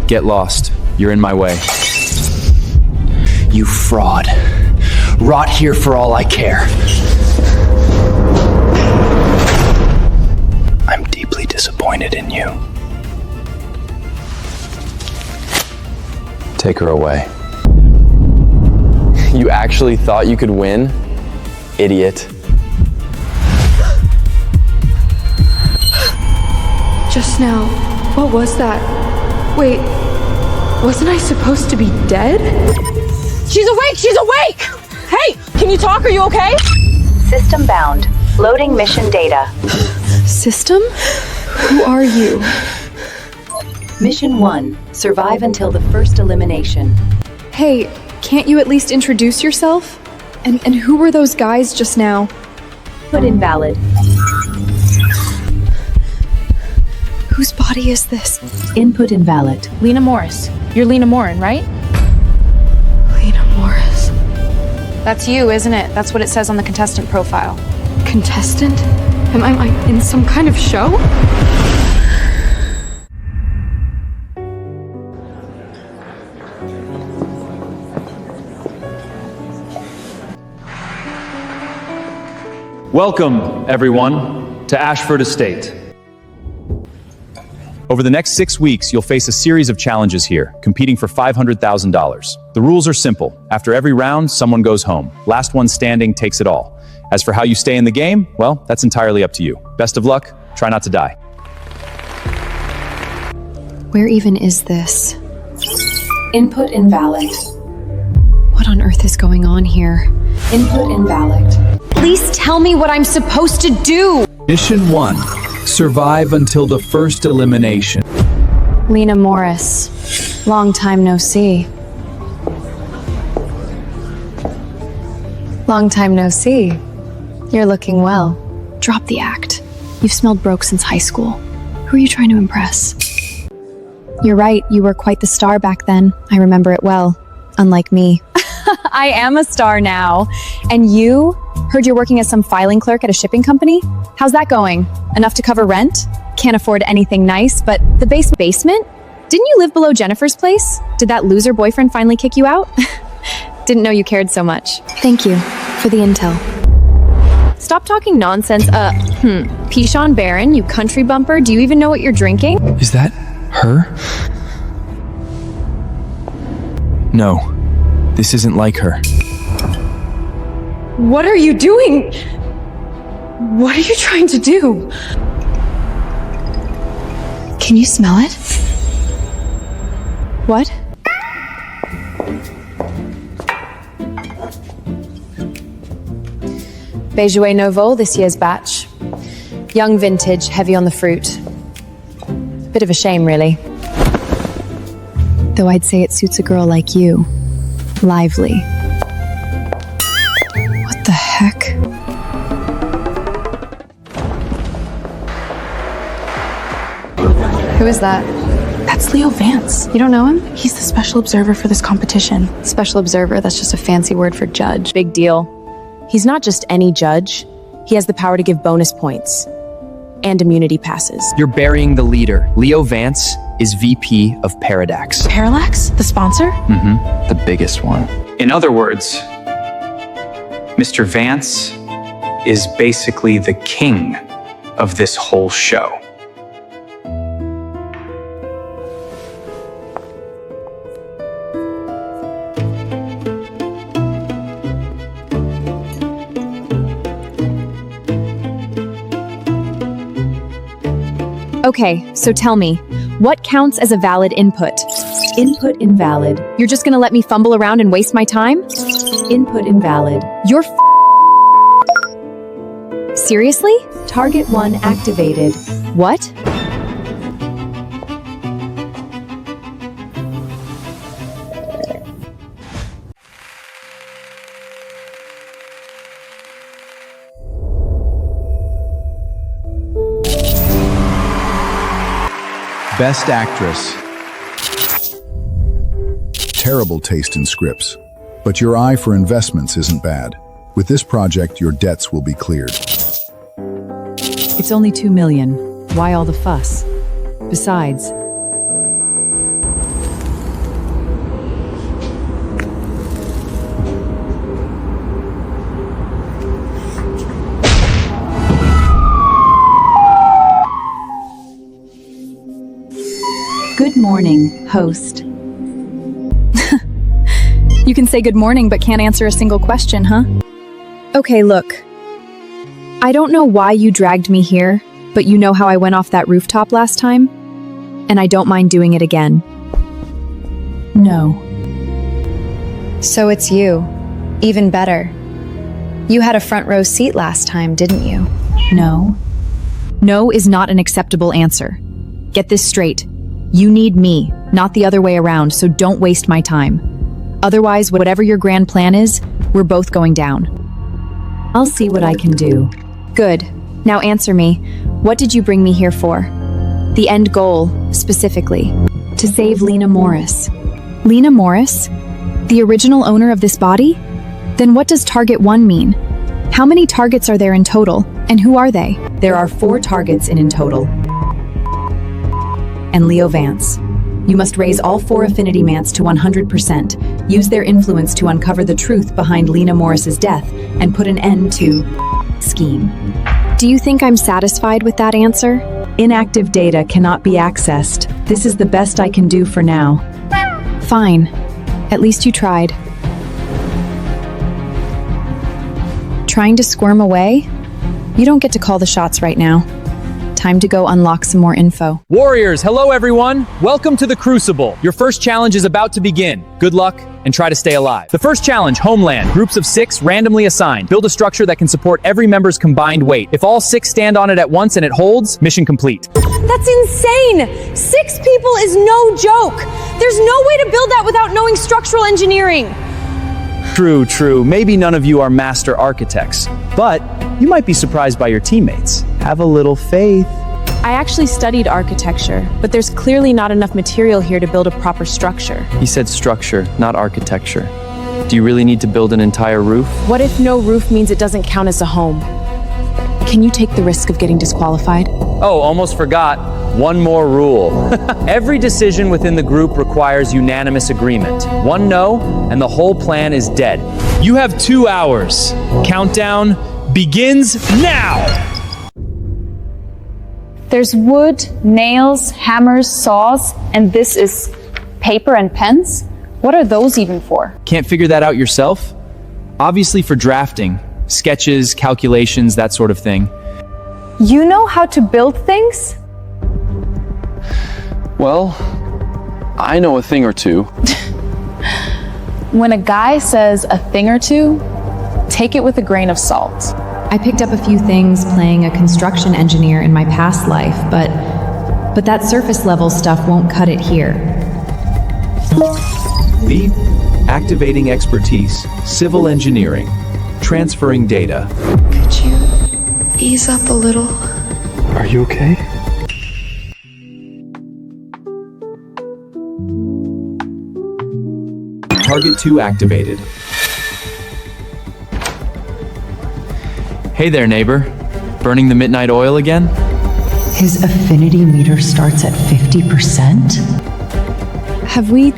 Get lost. You're in my way. You fraud. Rot here for all I care. I'm deeply disappointed in you. Take her away. You actually thought you could win? Idiot. Just now, what was that? Wait, wasn't I supposed to be dead? She's awake! She's awake! Hey, can you talk? Are you okay? System bound. Loading mission data. System? Who are you? Mission 1. Survive until the first elimination. Hey, can't you at least introduce yourself? And who were those guys just now? Put invalid. Whose body is this? Input invalid. Lena Morris. You're Lena Morin, right? Lena Morris. That's you, isn't it? That's what it says on the contestant profile. Contestant? Am I in some kind of show? Welcome, everyone, to Ashford Estate. Over the next 6 weeks, you'll face a series of challenges here, competing for $500,000. The rules are simple. After every round, someone goes home. Last one standing takes it all. As for how you stay in the game, well, that's entirely up to you. Best of luck. Try not to die. Where even is this? Input invalid. What on earth is going on here? Input invalid. Please tell me what I'm supposed to do! Mission 1. Survive until the first elimination. Lena Morris. Long time no see. Long time no see. You're looking well. Drop the act. You've smelled broke since high school. Who are you trying to impress? You're right, you were quite the star back then. I remember it well. Unlike me. I am a star now. And you? Heard you're working as some filing clerk at a shipping company? How's that going? Enough to cover rent? Can't afford anything nice, but the basement? Didn't you live below Jennifer's place? Did that loser boyfriend finally kick you out? Didn't know you cared so much. Thank you for the intel. Stop talking nonsense. Pishon Baron, you country bumper, do you even know what you're drinking? Is that her? No, this isn't like her. What are you doing? What are you trying to do? Can you smell it? What? Beaujolais Nouveau, this year's batch. Young vintage, heavy on the fruit. Bit of a shame, really. Though I'd say it suits a girl like you. Lively. What the heck? Who is that? That's Leo Vance. You don't know him? He's the special observer for this competition. Special observer, that's just a fancy word for judge. Big deal. He's not just any judge. He has the power to give bonus points and immunity passes. You're burying the leader. Leo Vance is VP of Paradox. Parallax? The sponsor? The biggest one. In other words, Mr. Vance is basically the king of this whole show. Okay, so tell me, what counts as a valid input? Input invalid. You're just gonna let me fumble around and waste my time? Input invalid. You're Seriously? Target 1 activated. What? Best Actress. Terrible taste in scripts, but your eye for investments isn't bad. With this project, your debts will be cleared. It's only $2 million. Why all the fuss? Besides, morning, host. You can say good morning but can't answer a single question, huh? Okay, look. I don't know why you dragged me here, but you know how I went off that rooftop last time? And I don't mind doing it again. No. So it's you. Even better. You had a front row seat last time, didn't you? No. No is not an acceptable answer. Get this straight. You need me, not the other way around, so don't waste my time. Otherwise, whatever your grand plan is, we're both going down. I'll see what I can do. Good. Now answer me. What did you bring me here for? The end goal, specifically. To save Lena Morris. Lena Morris? The original owner of this body? Then what does Target 1 mean? How many targets are there in total, and who are they? There are 4 targets in total. And Leo Vance. You must raise all 4 affinity mants to 100%, use their influence to uncover the truth behind Lena Morris's death, and put an end to scheme. Do you think I'm satisfied with that answer? Inactive data cannot be accessed. This is the best I can do for now. Fine. At least you tried. Trying to squirm away? You don't get to call the shots right now. Time to go unlock some more info. Warriors, hello everyone! Welcome to the Crucible. Your first challenge is about to begin. Good luck, and try to stay alive. The first challenge, Homeland. Groups of 6, randomly assigned. Build a structure that can support every member's combined weight. If all 6 stand on it at once and it holds, mission complete. That's insane! 6 people is no joke! There's no way to build that without knowing structural engineering! True. Maybe none of you are master architects, but you might be surprised by your teammates. Have a little faith. I actually studied architecture, but there's clearly not enough material here to build a proper structure. He said structure, not architecture. Do you really need to build an entire roof? What if no roof means it doesn't count as a home? Can you take the risk of getting disqualified? Oh, almost forgot. One more rule. Every decision within the group requires unanimous agreement. One no, and the whole plan is dead. You have 2 hours. Countdown begins now! There's wood, nails, hammers, saws, and this is paper and pens? What are those even for? Can't figure that out yourself? Obviously for drafting. Sketches, calculations, that sort of thing. You know how to build things? Well, I know a thing or two. When a guy says a thing or two, take it with a grain of salt. I picked up a few things playing a construction engineer in my past life, but that surface level stuff won't cut it here. Lead, activating expertise, civil engineering, transferring data. Could you ease up a little? Are you okay? Target 2 activated. Hey there, neighbor. Burning the midnight oil again? His affinity meter starts at 50%? Have we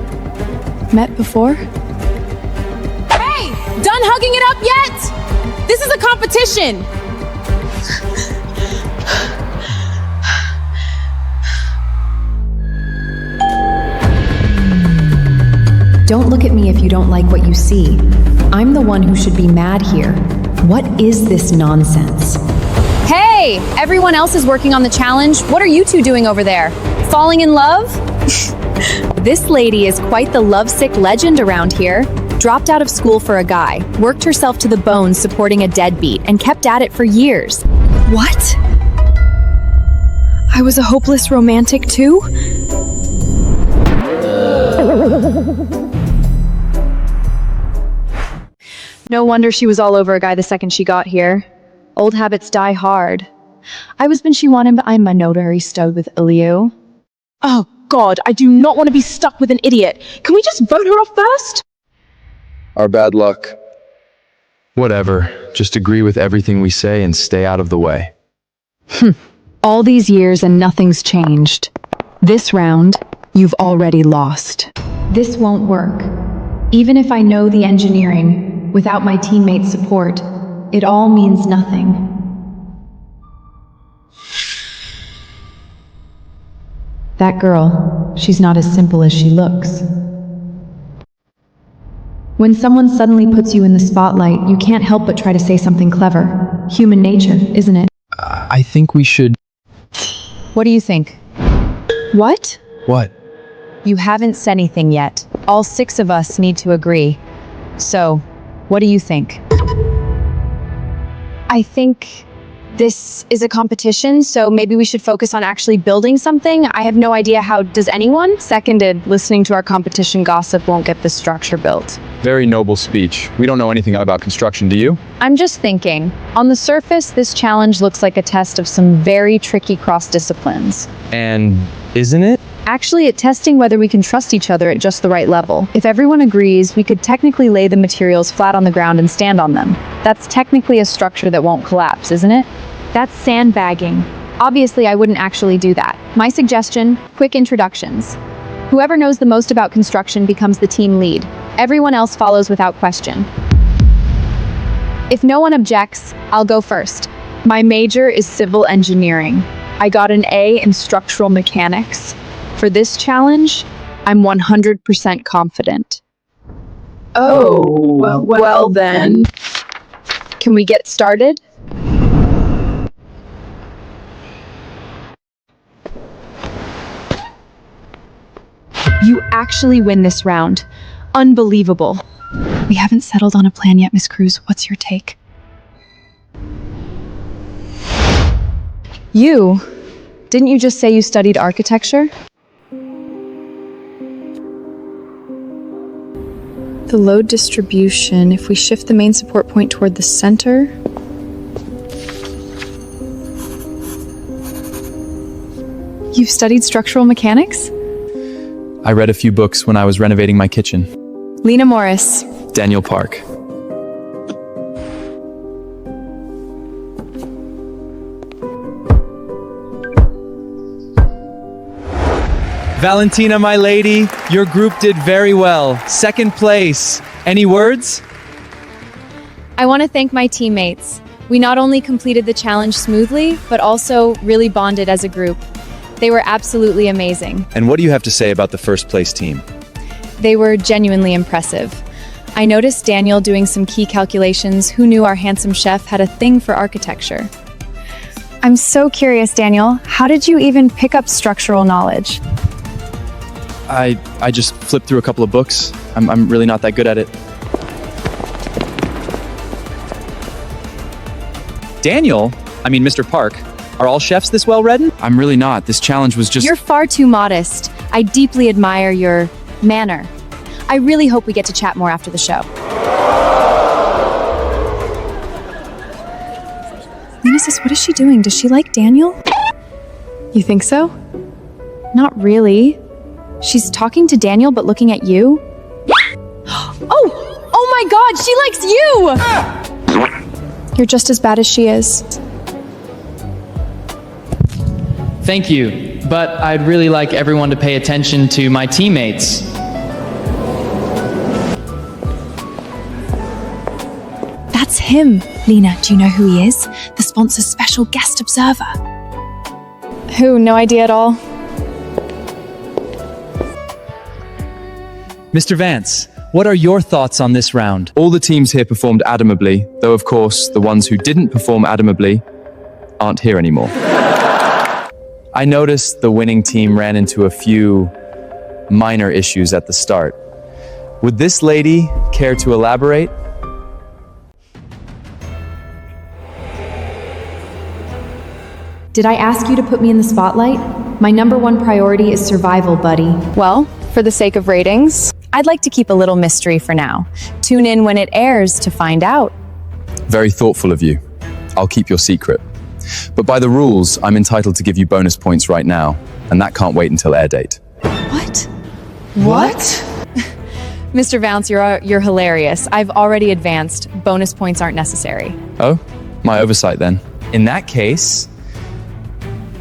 met before? Hey! Done hugging it up yet? This is a competition! Don't look at me if you don't like what you see. I'm the one who should be mad here. What is this nonsense? Hey! Everyone else is working on the challenge. What are you two doing over there? Falling in love? This lady is quite the lovesick legend around here. Dropped out of school for a guy, worked herself to the bone supporting a deadbeat, and kept at it for years. What? I was a hopeless romantic too? No wonder she was all over a guy the second she got here. Old habits die hard. I was when she wanted, but I'm a notary stud with Ilio. Oh God, I do not want to be stuck with an idiot. Can we just vote her off first? Our bad luck. Whatever. Just agree with everything we say and stay out of the way. All these years and nothing's changed. This round, you've already lost. This won't work. Even if I know the engineering, without my teammates' support, it all means nothing. That girl, she's not as simple as she looks. When someone suddenly puts you in the spotlight, you can't help but try to say something clever. Human nature, isn't it? I think we should... What do you think? What? What? You haven't said anything yet. All 6 of us need to agree. So, what do you think? I think this is a competition, so maybe we should focus on actually building something. I have no idea how. Does anyone? Seconded, listening to our competition gossip won't get this structure built. Very noble speech. We don't know anything about construction, do you? I'm just thinking. On the surface, this challenge looks like a test of some very tricky cross-disciplines. And isn't it? Actually, it's testing whether we can trust each other at just the right level. If everyone agrees, we could technically lay the materials flat on the ground and stand on them. That's technically a structure that won't collapse, isn't it? That's sandbagging. Obviously, I wouldn't actually do that. My suggestion, quick introductions. Whoever knows the most about construction becomes the team lead. Everyone else follows without question. If no one objects, I'll go first. My major is civil engineering. I got an A in structural mechanics. For this challenge, I'm 100% confident. Oh, well then. Can we get started? You actually win this round. Unbelievable. We haven't settled on a plan yet, Miss Cruz. What's your take? You? Didn't you just say you studied architecture? The load distribution, if we shift the main support point toward the center. You've studied structural mechanics? I read a few books when I was renovating my kitchen. Lena Morris. Daniel Park. Valentina, my lady, your group did very well. 2nd place. Any words? I want to thank my teammates. We not only completed the challenge smoothly, but also really bonded as a group. They were absolutely amazing. And what do you have to say about the 1st place team? They were genuinely impressive. I noticed Daniel doing some key calculations. Who knew our handsome chef had a thing for architecture? I'm so curious, Daniel. How did you even pick up structural knowledge? I just flipped through a couple of books. I'm really not that good at it. Daniel? I mean, Mr. Park. Are all chefs this well-read? I'm really not. This challenge was just... You're far too modest. I deeply admire your manner. I really hope we get to chat more after the show. Lena says, what is she doing? Does she like Daniel? You think so? Not really. She's talking to Daniel but looking at you. Oh my God, she likes you! You're just as bad as she is. Thank you, but I'd really like everyone to pay attention to my teammates. That's him. Lena, do you know who he is? The sponsor's special guest observer. Who? No idea at all. Mr. Vance, what are your thoughts on this round? All the teams here performed admirably, though of course the ones who didn't perform admirably aren't here anymore. I noticed the winning team ran into a few minor issues at the start. Would this lady care to elaborate? Did I ask you to put me in the spotlight? My #1 priority is survival, buddy. Well, for the sake of ratings, I'd like to keep a little mystery for now. Tune in when it airs to find out. Very thoughtful of you. I'll keep your secret. But by the rules, I'm entitled to give you bonus points right now, and that can't wait until air date. What? What? Mr. Vance, you're hilarious. I've already advanced. Bonus points aren't necessary. Oh, my oversight then. In that case,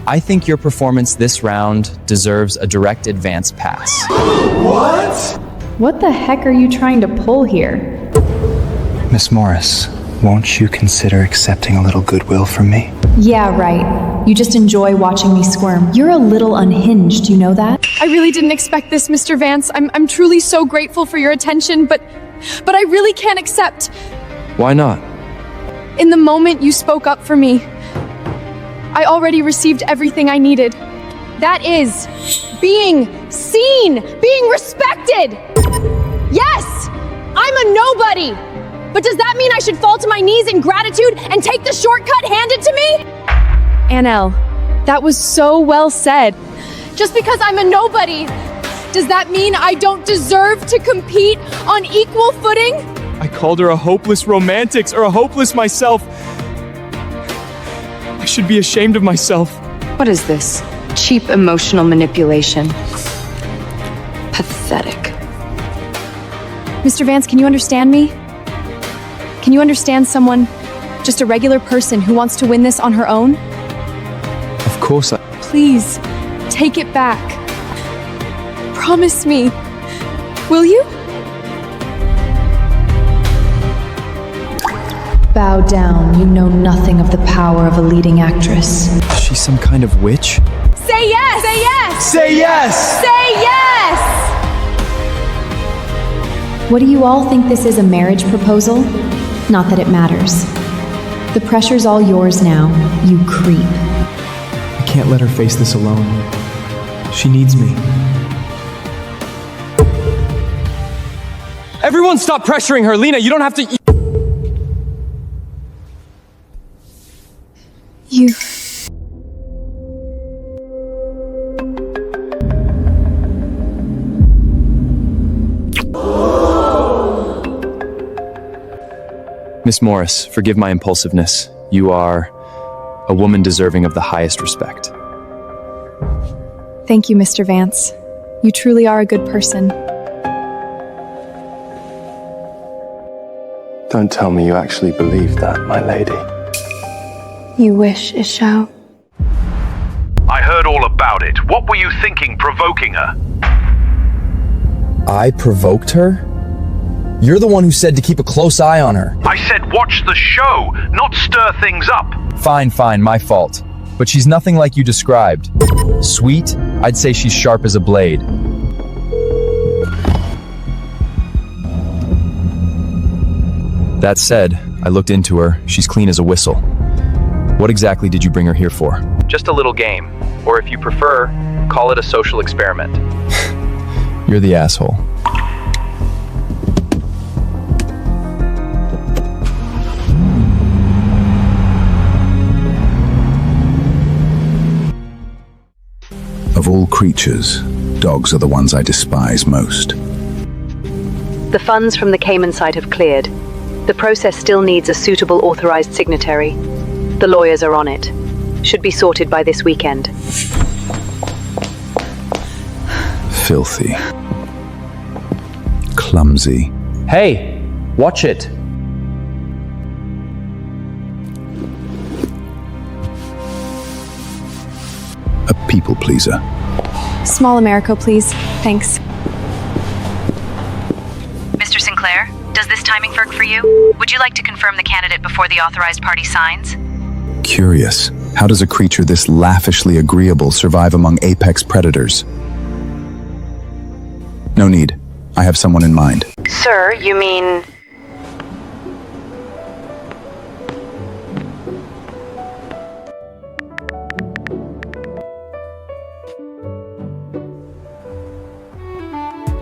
I think your performance this round deserves a direct advance pass. What? What the heck are you trying to pull here? Miss Morris, won't you consider accepting a little goodwill from me? Yeah, right. You just enjoy watching me squirm. You're a little unhinged, you know that? I really didn't expect this, Mr. Vance. I'm truly so grateful for your attention, but I really can't accept. Why not? In the moment you spoke up for me, I already received everything I needed. That is, being seen, being respected. Yes, I'm a nobody. But does that mean I should fall to my knees in gratitude and take the shortcut handed to me? Anel, that was so well said. Just because I'm a nobody, does that mean I don't deserve to compete on equal footing? I called her a hopeless romantics or a hopeless myself. I should be ashamed of myself. What is this? Cheap emotional manipulation. Pathetic. Mr. Vance, can you understand me? Can you understand someone, just a regular person who wants to win this on her own? Of course I... Please, take it back. Promise me. Will you? Bow down, you know nothing of the power of a leading actress. Is she some kind of witch? Say yes! Say yes! Say yes! Say yes! What do you all think this is, a marriage proposal? Not that it matters. The pressure's all yours now, you creep. I can't let her face this alone. She needs me. Everyone stop pressuring her, Lena. You don't have to... You... Miss Morris, forgive my impulsiveness. You are a woman deserving of the highest respect. Thank you, Mr. Vance. You truly are a good person. Don't tell me you actually believe that, my lady. You wish, Ishao. I heard all about it. What were you thinking provoking her? I provoked her? You're the one who said to keep a close eye on her. I said watch the show, not stir things up. Fine, my fault. But she's nothing like you described. Sweet? I'd say she's sharp as a blade. That said, I looked into her. She's clean as a whistle. What exactly did you bring her here for? Just a little game. Or if you prefer, call it a social experiment. You're the asshole. Of all creatures, dogs are the ones I despise most. The funds from the Cayman site have cleared. The process still needs a suitable authorized signatory. The lawyers are on it. Should be sorted by this weekend. Filthy. Clumsy. Hey, watch it. A people pleaser. Small America, please. Thanks. Mr. Sinclair, does this timing work for you? Would you like to confirm the candidate before the authorized party signs? Curious. How does a creature this lavishly agreeable survive among apex predators? No need. I have someone in mind. Sir, you mean...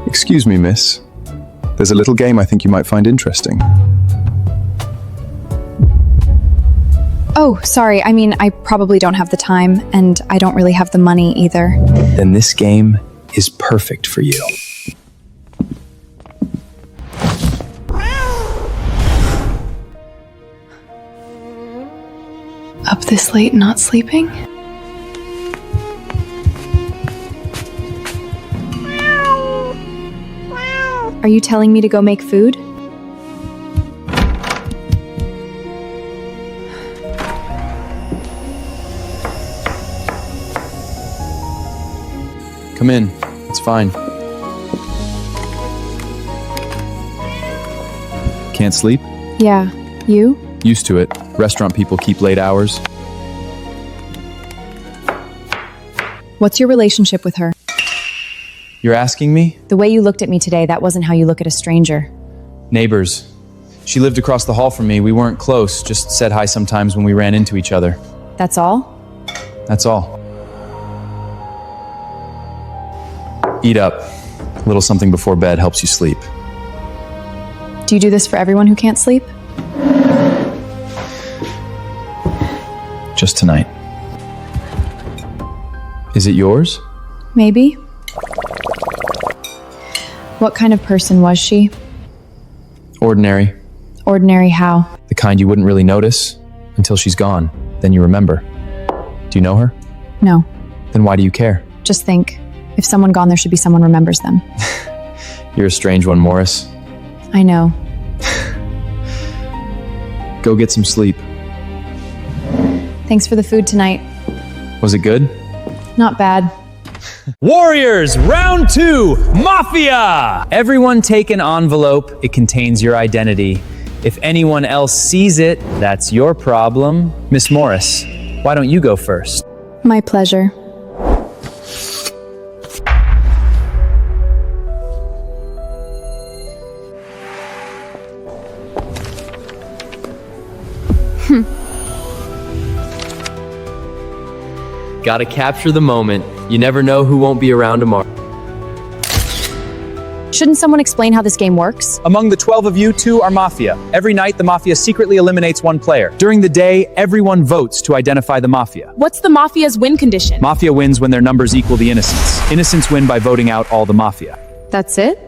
Excuse me, miss. There's a little game I think you might find interesting. Oh, sorry. I mean, I probably don't have the time, and I don't really have the money either. Then this game is perfect for you. Up this late not sleeping? Are you telling me to go make food? Come in. It's fine. Can't sleep? Yeah. You? Used to it. Restaurant people keep late hours. What's your relationship with her? You're asking me? The way you looked at me today, that wasn't how you look at a stranger. Neighbors. She lived across the hall from me. We weren't close, just said hi sometimes when we ran into each other. That's all? That's all. Eat up. A little something before bed helps you sleep. Do you do this for everyone who can't sleep? Just tonight. Is it yours? Maybe. What kind of person was she? Ordinary. Ordinary how? The kind you wouldn't really notice until she's gone. Then you remember. Do you know her? No. Then why do you care? Just think, if someone gone, there should be someone remembers them. You're a strange one, Morris. I know. Go get some sleep. Thanks for the food tonight. Was it good? Not bad. Warriors, round 2, Mafia! Everyone take an envelope. It contains your identity. If anyone else sees it, that's your problem. Miss Morris, why don't you go first? My pleasure. Gotta capture the moment. You never know who won't be around tomorrow. Shouldn't someone explain how this game works? Among the 12 of you, 2 are Mafia. Every night, the Mafia secretly eliminates 1 player. During the day, everyone votes to identify the Mafia. What's the Mafia's win condition? Mafia wins when their numbers equal the Innocents. Innocents win by voting out all the Mafia. That's it?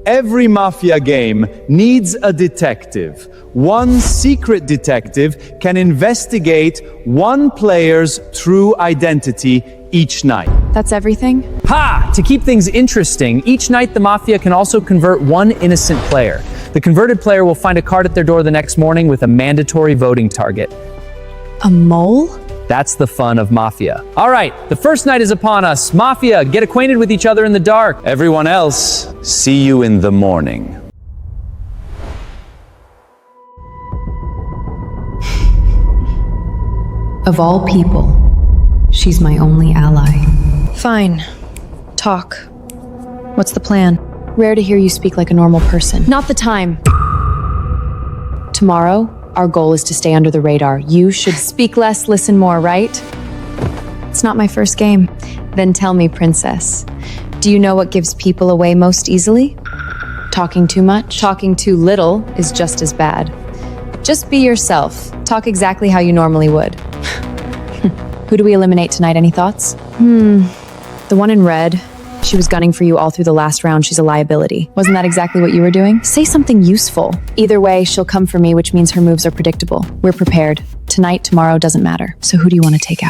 Every Mafia game needs a detective. One secret detective can investigate 1 player's true identity each night. That's everything? Ha! To keep things interesting, each night the Mafia can also convert 1 innocent player. The converted player will find a card at their door the next morning with a mandatory voting target. A mole? That's the fun of Mafia. All right, the first night is upon us. Mafia, get acquainted with each other in the dark. Everyone else, see you in the morning. Of all people, she's my only ally. Fine. Talk. What's the plan? Rare to hear you speak like a normal person. Not the time. Tomorrow, our goal is to stay under the radar. You should speak less, listen more, right? It's not my first game. Then tell me, princess. Do you know what gives people away most easily? Talking too much? Talking too little is just as bad. Just be yourself. Talk exactly how you normally would. Who do we eliminate tonight? Any thoughts? The one in red. She was gunning for you all through the last round. She's a liability. Wasn't that exactly what you were doing? Say something useful. Either way, she'll come for me, which means her moves are predictable. We're prepared. Tonight, tomorrow, doesn't matter. So who do you want to take out?